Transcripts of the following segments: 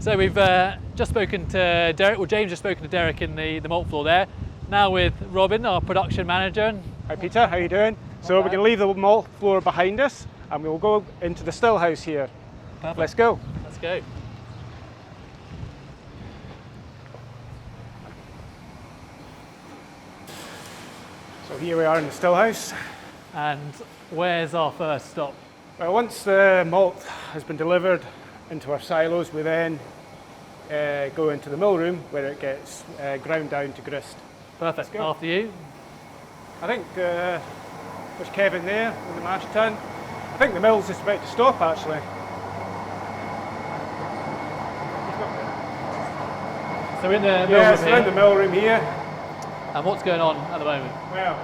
So we've just spoken to Derek, well James just spoken to Derek in the malt floor there. Now with Robin, our production manager. Hi Peter, how are you doing? So we're going to leave the malt floor behind us and we'll go into the still house here. Perfect. Let's go. Let's go. So here we are in the still house. And where's our first stop? Well, once the malt has been delivered into our silos, we then go into the mill room where it gets ground down to grist. Perfect. After you. I think there's Kevin there in the mash tun. I think the mill's just about to stop actually. So we're in the mill room Yeah, here. we're in the mill room here. And what's going on at the moment? Well,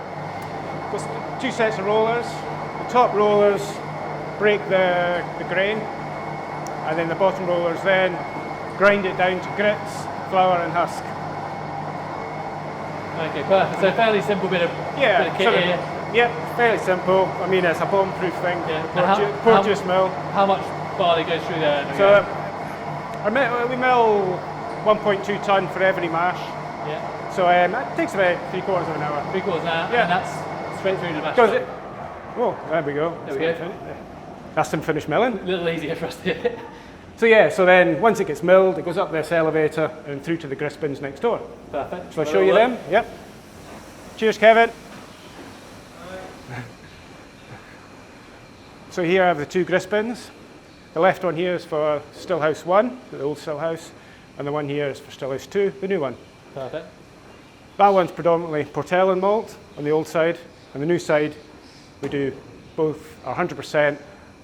there's two sets of rollers. The top rollers break the grain, and then the bottom rollers then grind it down to grits, flour and husk. Okay, perfect. So fairly simple bit of kit here. Yeah, fairly simple. I mean, it's a bomb-proof thing. Yeah. Porteous mill. How much barley goes through there? So we mill 1.2 tonne for every mash. Yeah. So it takes about 3/4 of an hour. 3/4 an hour. Yeah. And that's straight through to the mash. Does it? Oh, there we go. There we go. That's them finished milling. A little easier for us to hit. So yeah, so then once it gets milled, it goes up this elevator and through to the grist bins next door. Perfect. So I'll show you them. Yep. Cheers, Kevin. So here I have the two grist bins. The left one here is for Stillhouse 1, the old Stillhouse, and the one here is for Stillhouse 2, the new one. Perfect. That one's predominantly Portellin malt on the old side, and the new side we do both 100%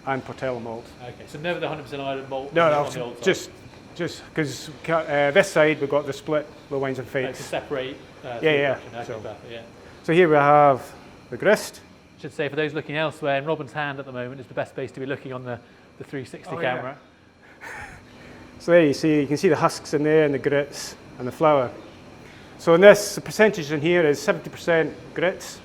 and Portellin malt. Okay, so never the 100% iron malt No, on the old side. just because this side we've got the split low wines and To fates. separate. Yeah. Okay, So- perfect, yeah. So here we have the grist. Should say for those looking elsewhere, in Robin's hand at the moment is the best place to be looking on the 360 camera. So there you can see the husks in there and the grits and the flour. So in this, the percentage in here is 70% grits,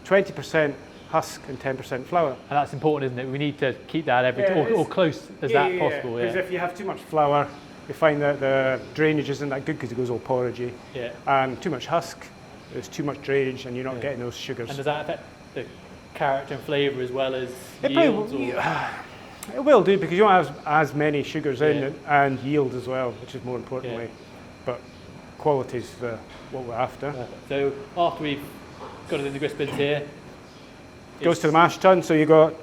20% husk and 10% flour. And that's important, isn't it? We need to keep that or close as that possible. Because if you have too much flour, you find that the drainage isn't that good because it goes all porridgey. Yeah. And too much husk, there's too much drainage and you're not getting those sugars. And does that affect the character and flavour as well as It yields? It will do because you don't have as many sugars in it and yield as well, which is more importantly. But quality is what we're after. Perfect. So after we've got it in the grist bins here, Goes to the mash tun, so you've got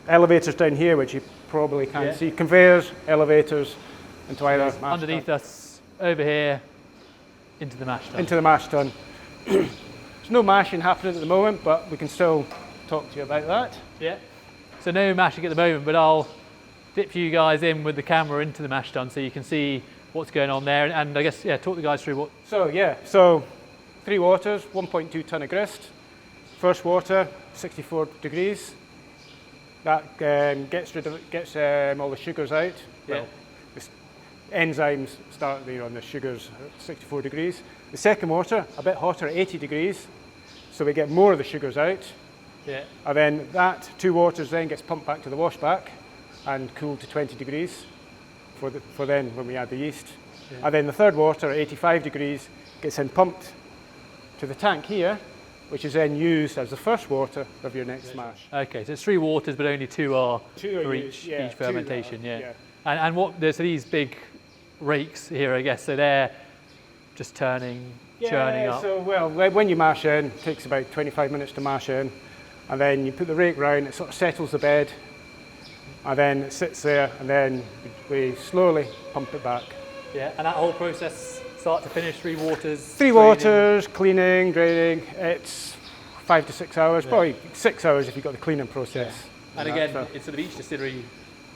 elevators down here, which you probably can't see. Conveyors, elevators, into either mash underneath tun. us, over here, into the mash tun. Into the mash tun. There's no mashing happening at the moment, but we can still talk to you about that. Yeah. So no mashing at the moment, but I'll dip you guys in with the camera into the mash tun so you can see what's going on there. And I guess, talk the guys through what... So 3 waters, 1.2 tonne of grist. First water, 64 degrees. That gets all the sugars out. Yeah. Well, the enzymes start on the sugars at 64 degrees. The second water, a bit hotter at 80 degrees. So we get more of the sugars out. Yeah. And then that 2 waters then gets pumped back to the washback and cooled to 20 degrees for then when we add the yeast. Yeah. And then the third water at 85 degrees gets then pumped to the tank here, which is then used as the first water of your next mash. Okay, so it's 3 waters, but only 2 are for each fermentation. And so these big rakes here, I guess, so they're just churning up. So when you mash in, it takes about 25 minutes to mash in, and then you put the rake round, it sort of settles the bed, and then it sits there, and then we slowly pump it back. Yeah, and that whole process, start to finish, 3 waters? 3 waters, cleaning, draining, it's 5 to 6 hours, probably 6 hours if you've got the cleaning process. Yeah. And again, it's sort of each distillery,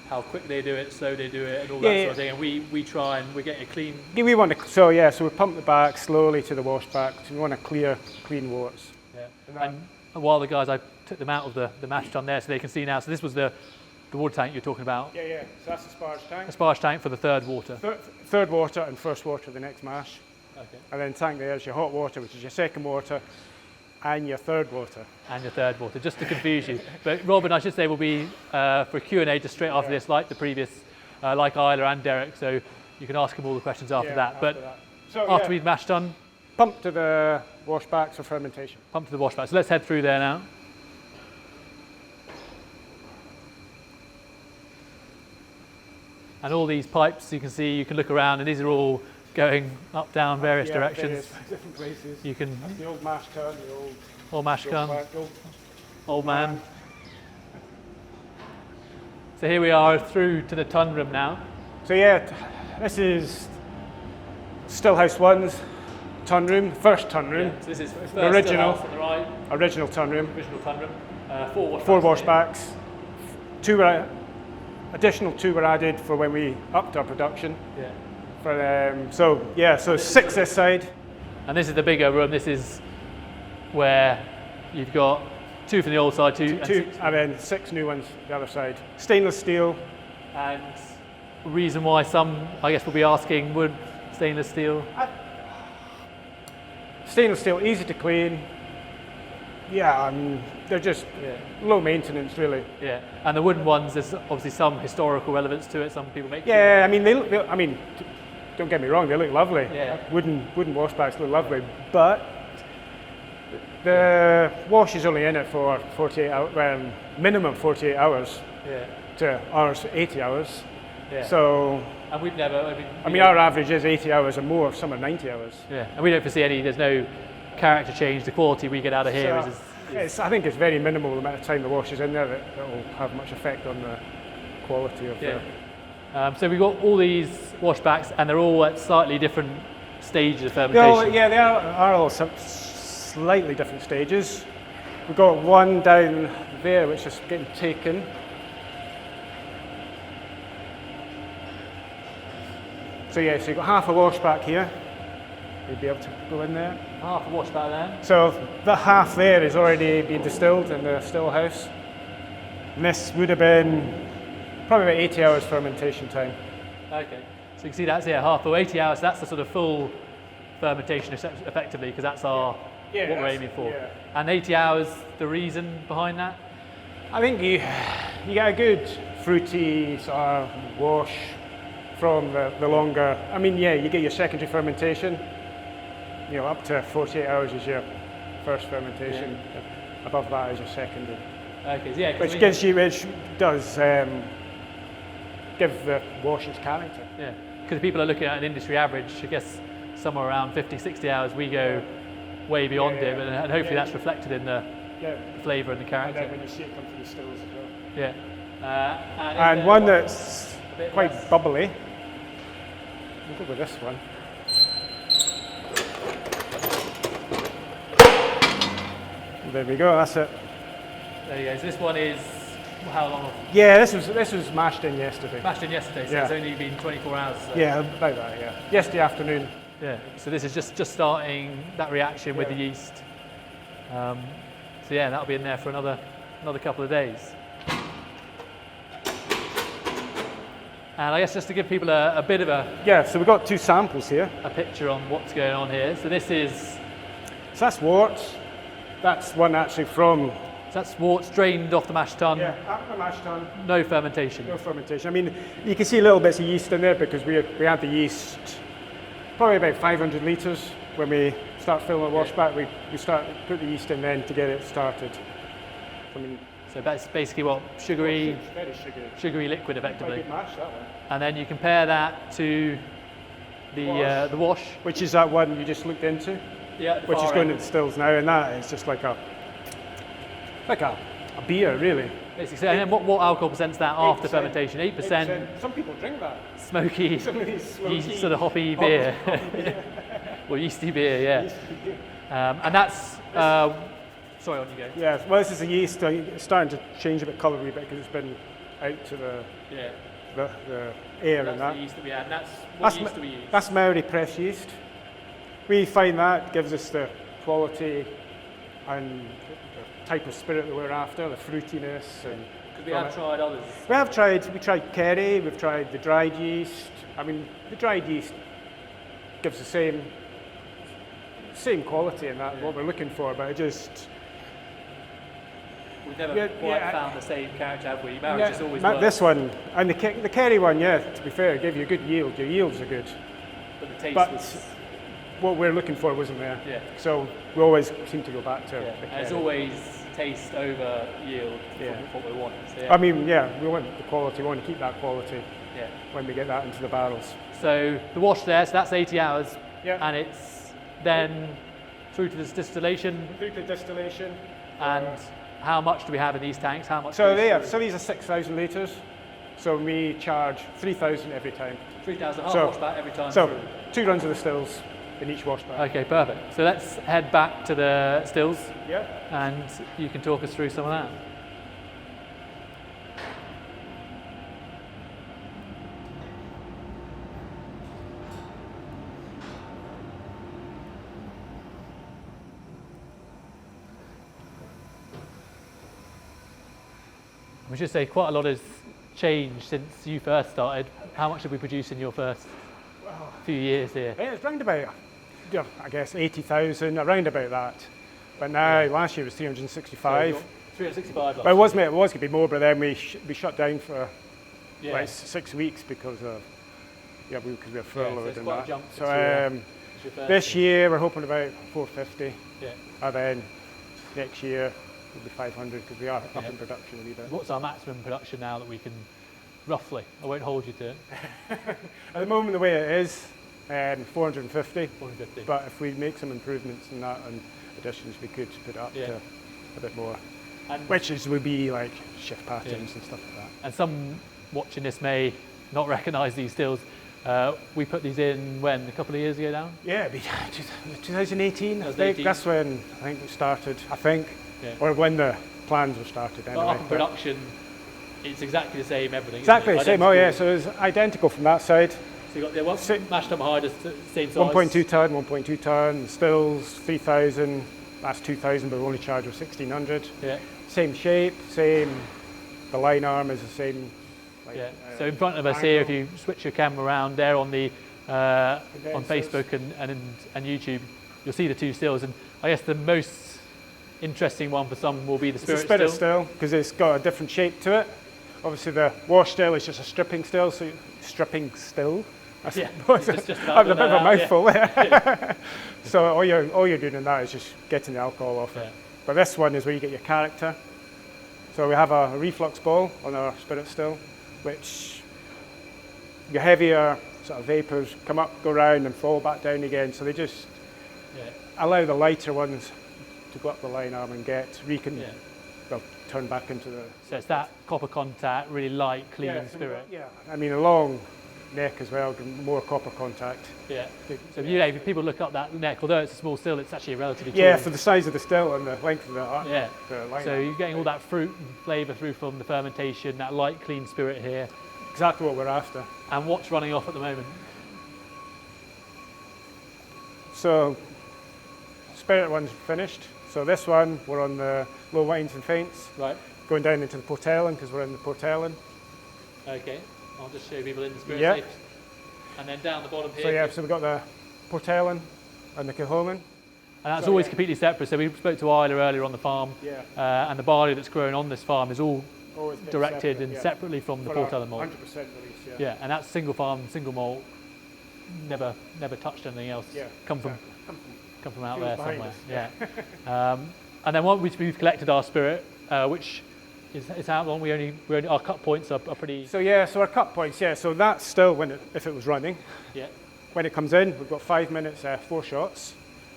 how quick they do it, slow they do it, and all that sort of thing, and we try and we're getting a clean... We want to, so we pump it back slowly to the washback, so we want to clear clean warts. Yeah. And while the guys, I took them out of the mash tun there so they can see now, so this was the water tank you're talking about? Yeah, so that's the sparge tank. A sparge tank for the third water? Third water and first water the next mash. Okay. And then tank there's your hot water, which is your second water, and your third water. And your third water, just to confuse you. But Robin, I should say, will be for a Q&A just straight after this, like the previous, like Ìle and Derek. So you can ask him all the questions after that. After But that. So, after we've mashed done, pump to the washbacks for fermentation. pump to the washback. So let's head through there now. And all these pipes, you can see, you can look around, and these are all going up, down, various directions. Different places. You can, That's the old mash tun, the old mash gun, old old man. So here we are through to the tun room now. So yeah, this is Stillhouse 1's tun room, first tun room. Yeah, so this is first the original, on the right, original tun room. original tun room. Four washbacks. Additional two were added for when we upped our production. Yeah. So 6 this side. And this is the bigger room. This is where you've got 2 from the old side, two and then 6 new ones the other side. Stainless steel. And reason why some, I guess, will be asking, would stainless steel? Stainless steel, easy to clean. Yeah, they're just low maintenance, really. Yeah, and the wooden ones, there's obviously some historical relevance to it. Some people make. Yeah, don't get me wrong, they look lovely. Yeah. Wooden washbacks look lovely, but the wash is only in it for 48 hours, minimum 48 hours. Yeah. To ours 80 hours. Yeah. So. And we've never. Our average is 80 hours or more. Some are 90 hours. Yeah, and we don't foresee any. There's no character change. The quality we get out of here is I think it's very minimal the amount of time the wash is in there that will have much effect on the quality of the. So we've got all these washbacks, and they're all at slightly different stages of fermentation. They are all slightly different stages. We've got one down there which is getting taken. So you've got half a washback here. You'd be able to go in there. Half a washback there. So the half there is already being distilled in the Stillhouse. And this would have been probably about 80 hours fermentation time. Okay, so you can see that's half of 80 hours. So that's the sort of full fermentation effectively, because that's what we're aiming for. Yeah. And 80 hours, the reason behind that? I think you get a good fruity sort of wash from the longer. You get your secondary fermentation. Up to 48 hours is your first fermentation. Yeah. Above that is your secondary. Okay, so yeah. Which does give the wash its character. Yeah, because people are looking at an industry average, I guess somewhere around 50, 60 hours, we go way beyond it, and hopefully that's reflected in the flavour and the character. And then when you see it come through the stills as well. Yeah. And one that's quite bubbly. We'll go with this one. There we go, that's it. There you go. So this one is how long? Yeah, this was mashed in yesterday. Mashed in yesterday, so it's only been 24 hours. So. Yeah, about that, yeah. Yesterday afternoon. Yeah, so this is just starting that reaction with the yeast. So that'll be in there for another couple of days. And I guess just to give people a bit of so we've got 2 samples here. A picture on what's going on here. So this is... So that's wort. That's one actually from... So that's wort drained off the mash tun. Yeah, after the mash tun. No fermentation. No fermentation. You can see little bits of yeast in there because we had the yeast probably about 500 litres when we start filling the washback. We put the yeast in then to get it started. So that's basically what very sugary liquid effectively. Quite a good mash, that one. And then you compare that to the wash, which is that one you just looked into. Yeah, which is going to the stills now, and that is just like a beer, really. Basically, and then what alcohol percent's that after 8%, fermentation? 8%. Some people drink that. Smoky, yeast, sort of hoppy beer. Or yeasty beer, yeah. And that's. Sorry, on you go. Yeah, well, this is the yeast. It's starting to change a bit colour a wee bit because it's been out to the air and that. The yeast that we had. And what yeast do we use? That's Maori press yeast. We find that gives us the quality and the type of spirit that we're after, the fruitiness. Because we have tried others. We tried Kerry, we've tried the dried yeast. The dried yeast gives the same quality and that what we're looking for, but it just We've never quite found the same character, have we? Marriage just always not works. this one. And the Kerry one, to be fair, gave you a good yield. Your yields are good. But the taste was... what we're looking for wasn't there. Yeah. So we always seem to go back to the Kerry. And it's always taste over yield what we want. So, I mean, we want the quality. We want to keep that quality when we get that into the barrels. So the wash there, so that's 80 hours. Yeah. And it's then through to this distillation. Through to distillation. And how much do we have in these tanks? How much? So these are 6,000 litres. So we charge 3,000 every time. 3,000 washback every time. So 2 runs of the stills in each washback. Okay, perfect. So let's head back to the stills. Yeah. And you can talk us through some of that. We should say quite a lot has changed since you first started. How much did we produce in your first few years here? It's round about, I guess, 80,000, around about that. But now, last year was 365. So 365 last But it was going to be more, but then we shut down for like 6 weeks because of, because we were furloughed and that. So this year we're hoping about 450. Yeah. And then next year it'll be 500 because we are up in production a wee bit. What's our maximum production now that we can, roughly? I won't hold you to it. At the moment, the way it is, 450. 450. But if we make some improvements in that and additions, we could put it up to a bit more. And would be like shift patterns and stuff like that. And some watching this may not recognise these stills. We put these in when, a couple of years ago now? Yeah, it'd be 2018. I think that's when I think we started. I think, or when the plans were started. Anyway. But up in production, it's exactly the same everything. Exactly the same. Oh yeah, so it's identical from that side. So you got mashed up high, the same size. 1.2 ton, stills 3,000. That's 2,000, but we only charge with 1,600. Yeah. Same shape, same. The line arm is the same. So in front of us here, if you switch your camera around there on the on Facebook and YouTube, you'll see the two stills. And I guess the most interesting one for some will be the spirit still, because it's got a different shape to it. Obviously, the wash still is just a stripping still. So stripping still. Just I have a bit of a mouthful there. So all you're doing in that is just getting the alcohol off it. But this one is where you get your character. So we have a reflux ball on our spirit still, which your heavier sort of vapours come up, go round and fall back down again. So they just allow the lighter ones to go up the line arm and turn back into the... So it's that copper contact, really light, clean spirit. I mean a long neck as well, more copper contact. Yeah. So if people look up that neck, although it's a small still, it's actually a relatively tall. Yeah, for the size of the still and the length of the line. So you're getting all that fruit and flavour through from the fermentation, that light, clean spirit here. Exactly what we're after. And what's running off at the moment? So, spirit one's finished. So this one, we're on the low wines and faints. Right. Going down into the Portellin, because we're in the Portellin. Okay. I'll just show people in the spirit safe. And then down the bottom here. So we've got the Portellin and the Kilchoman. And that's always completely separate. So we spoke to Ìle earlier on the farm, and the barley that's grown on this farm is all directed and separately from the Portellin malt. 100% release, and that's single farm, single malt, never touched anything else. Come from out there somewhere. And then once we've collected our spirit, which is how long we only our cut points are pretty. So our cut points, so that's still if it was running. Yeah. When it comes in, we've got 5 minutes, 4 shots.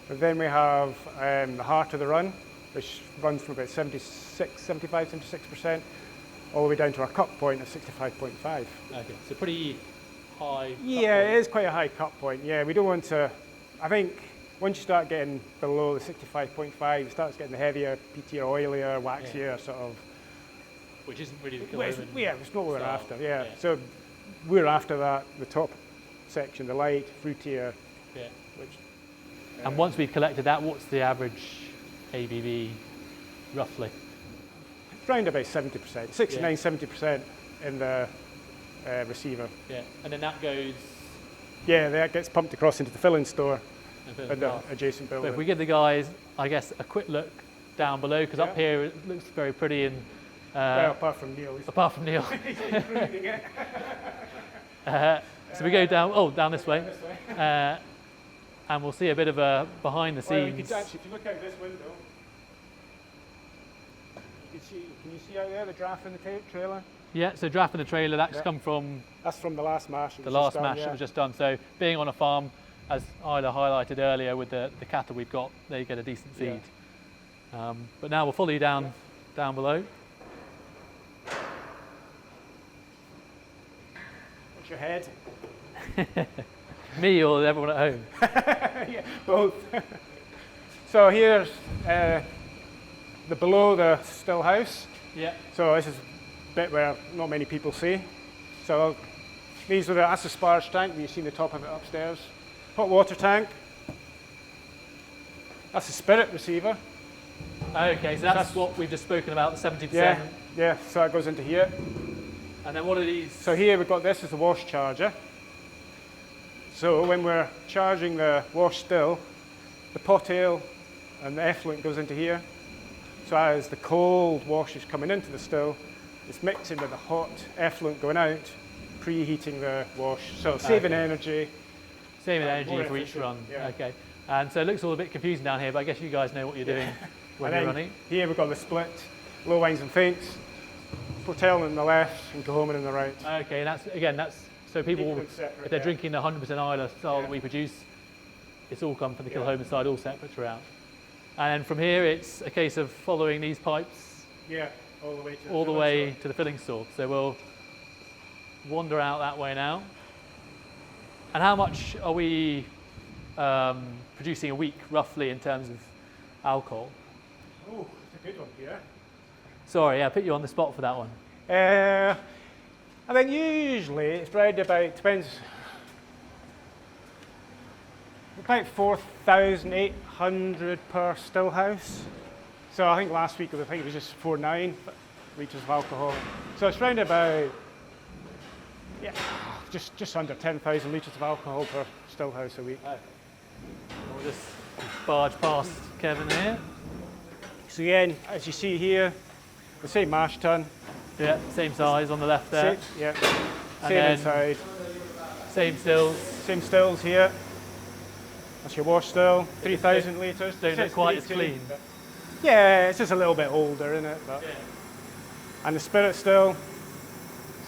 But then we have the heart of the run, which runs from about 76% all the way down to our cut point at 65.5. Okay, so pretty high. Yeah, it is quite a high cut point. Yeah, we don't want to. I think once you start getting below the 65.5, you start getting the heavier, peatier, oilier, waxier sort of. Which isn't really the Kilchoman. It's not what we're after. Yeah. So we're after that, the top section, the light, fruitier. Yeah. And once we've collected that, what's the average ABV, roughly? Around about 70%, 69, 70% in the receiver. Yeah. And then that goes. Yeah, that gets pumped across into the filling store and the adjacent building. But if we give the guys, I guess, a quick look down below, because up here it looks very pretty and well, apart from Neil. Apart from Neil. He's improving it. So we go down, down this way, and we'll see a bit of a behind the scenes. Well, you could actually, if you look out this window, can you see out there the draft in the trailer? Yeah, so draft in the trailer, that's come from... That's from the last mash. The last mash that was just done. So being on a farm, as Ìle highlighted earlier with the cattle we've got, they get a decent feed. But now we'll follow you down below. What's your head? Me or everyone at home? Yeah, both. So here's below the Stillhouse. Yeah. So this is a bit where not many people see. So that's the sparge tank. You've seen the top of it upstairs. Hot water tank. That's the spirit receiver. Okay, so that's what we've just spoken about, the 70%. Yeah, so that goes into here. And then what are these? So here we've got this as the wash charger. So when we're charging the wash still, the pot ale and the effluent goes into here. So as the cold wash is coming into the still, it's mixing with the hot effluent going out, preheating the wash. So saving energy. Saving energy for each run. Yeah. Okay. And so it looks all a bit confusing down here, but I guess you guys know what you're doing when you're running. Here we've got the split, low wines and faints, Portel on the left and Kilchoman on the right. Okay, and that's so people, if they're drinking the 100% Ìle style that we produce, it's all come from the Kilchoman side, all separate throughout. And then from here, it's a case of following these pipes. Yeah, all the way to the filling store. So we'll wander out that way now. And how much are we producing a week, roughly, in terms of alcohol? Oh, that's a good one here. Sorry, I put you on the spot for that one. I think usually it's round about, depends, about 4,800 per Stillhouse. So I think last week it was just 4.9 litres of alcohol. So it's round about, just under 10,000 litres of alcohol per Stillhouse a week. Oh. We'll just barge past Kevin here. So again, as you see here, the same mash tun. Yeah, same size on the left there. Same inside. Same stills. Same stills here. That's your wash still, 3,000 litres. Don't look quite as clean. Yeah, it's just a little bit older, isn't it? But, and the spirit still,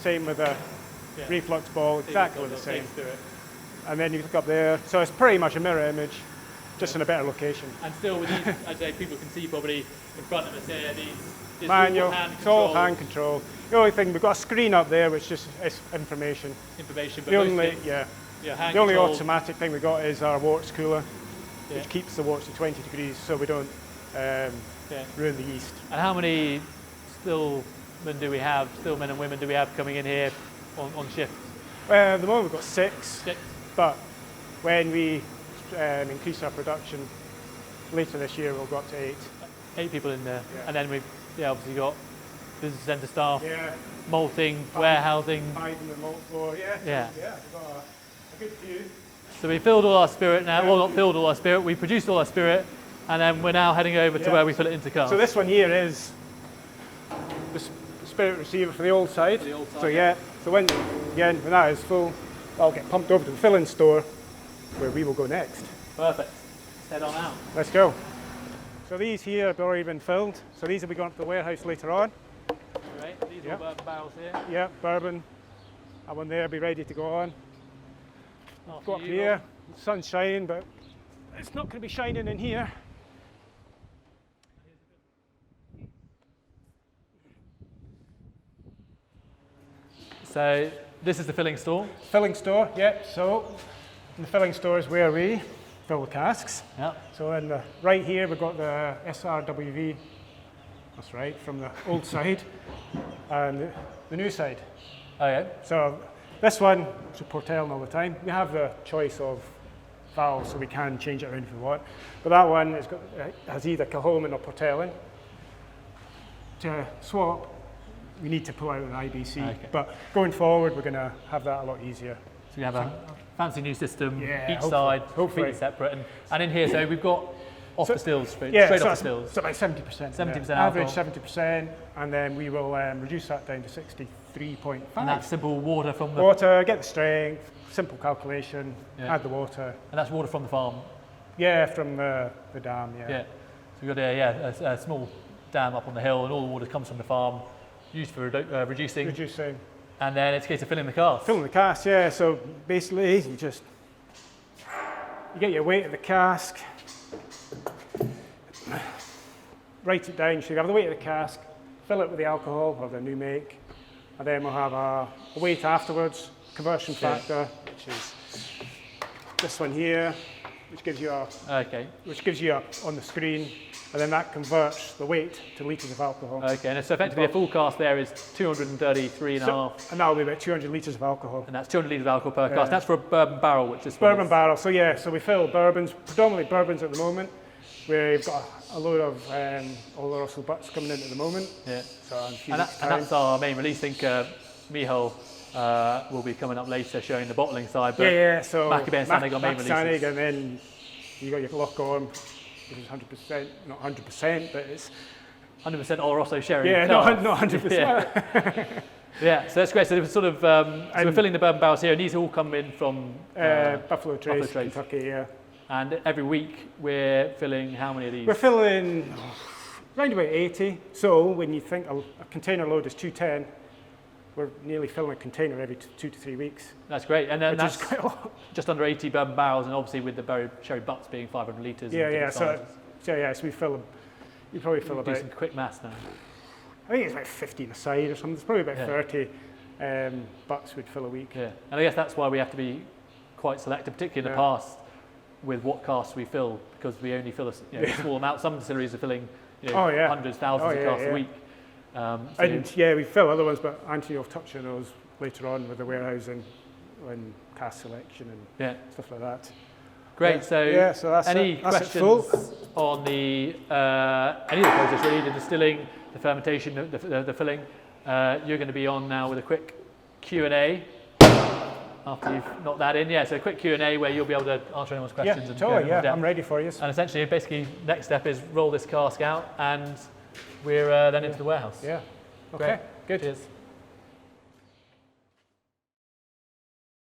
same with the reflux ball, exactly the same. And then you look up there, so it's pretty much a mirror image, just in a better location. And still with these, as people can see probably in front of us here, these manual, it's all hand control. The only thing, we've got a screen up there which just is information. But the only automatic thing we got is our worts cooler, which keeps the worts at 20 degrees so we don't ruin the yeast. And how many stillmen and women do we have coming in here on shift? Well, at the moment we've got six. But when we increase our production later this year, we'll go up to 8. 8 people in there. And then we've obviously got business centre staff, Yeah. malting, warehousing. Hiding the malt floor, Yeah. We've got a good few. So we filled all our spirit now. Well, not filled all our spirit. We produced all our spirit, and then we're now heading over to where we fill it into cars. So this one here is the spirit receiver for the old side. So when that is full, I'll get pumped over to the filling store, where we will go next. Perfect. Let's head on out. Let's go. So these here have already been filled. So these will be going to the warehouse later on. Great. These are bourbon barrels here. Yeah, bourbon. That one there will be ready to go on. Go up here. The sun's shining, but it's not going to be shining in here. So this is the filling store. Filling store, so in the filling store is where we fill the casks. So in the right here we've got the SRWV, that's right, from the old side, and the new side. So this one, it's a Portel all the time. We have the choice of valves, so we can change it around if we want. But that one has either Kilchoman or Portel in. To swap, we need to pull out an IBC, but going forward we're going to have that a lot easier. So we have a fancy new system, each hopefully, side completely separate, and in here, so we've got off the stills, straight so off the stills. So about 70%. 70% Average alcohol. 70%, and then we will reduce that down to 63.5. And that's simple water from the... Water, get the strength, simple calculation, add the water. And that's water from the farm? Yeah, from the dam, Yeah. So we've got a small dam up on the hill, and all the water comes from the farm, used for reducing. And then it's a case of filling the cask. Filling the cask, yeah. So basically, you get your weight of the cask, write it down. So you have the weight of the cask, fill it with the alcohol of the new make, and then we'll have a weight afterwards, conversion factor, which is this one here, which gives you on the screen, and then that converts the weight to litres of alcohol. Okay, and so effectively a full cask there is 233.5. And that'll be about 200 litres of alcohol. And that's 200 litres of alcohol per cask. That's for a bourbon barrel, which is... Bourbon barrel, so so we fill bourbons, predominantly bourbons at the moment. We've got a load of Oloroso butts coming in at the moment. Yeah. So and that's our main release. I think Michal will be coming up later showing the bottling side. But so Maccabee and Sanig are main releases. And then you got your lock on, which is 100%, not 100%, but it's 100% Oloroso sherry. Yeah, not 100%. Yeah, so that's great. So it was sort of, so we're filling the bourbon barrels here, and these all come in from Buffalo Trace, Kentucky, yeah. And every week we're filling how many of these? We're filling around about 80. So when you think a container load is 210, we're nearly filling a container every 2 to 3 weeks. That's great, and then that's quite a lot. Just under 80 bourbon barrels, and obviously with the sherry butts being 500 litres. So we fill. You probably fill about. Do some quick maths now. I think it's about 15 a side or something. It's probably about 30 butts we'd fill a week. Yeah, and I guess that's why we have to be quite selective, particularly in the past, with what casks we fill, because we only fill a small amount. Some distilleries are filling hundreds, thousands of casks a week. We fill other ones, but Anthony will touch on those later on with the warehousing and cask selection and stuff like that. Great. So that's any questions on the any of the process, really, the distilling, the fermentation, the filling? You're going to be on now with a quick Q&A. After you've knocked that in, so a quick Q&A where you'll be able to answer anyone's questions. I'm ready for you. And essentially, basically, next step is roll this cask out, and we're then into the warehouse. Yeah. Okay. Great. Good. Cheers.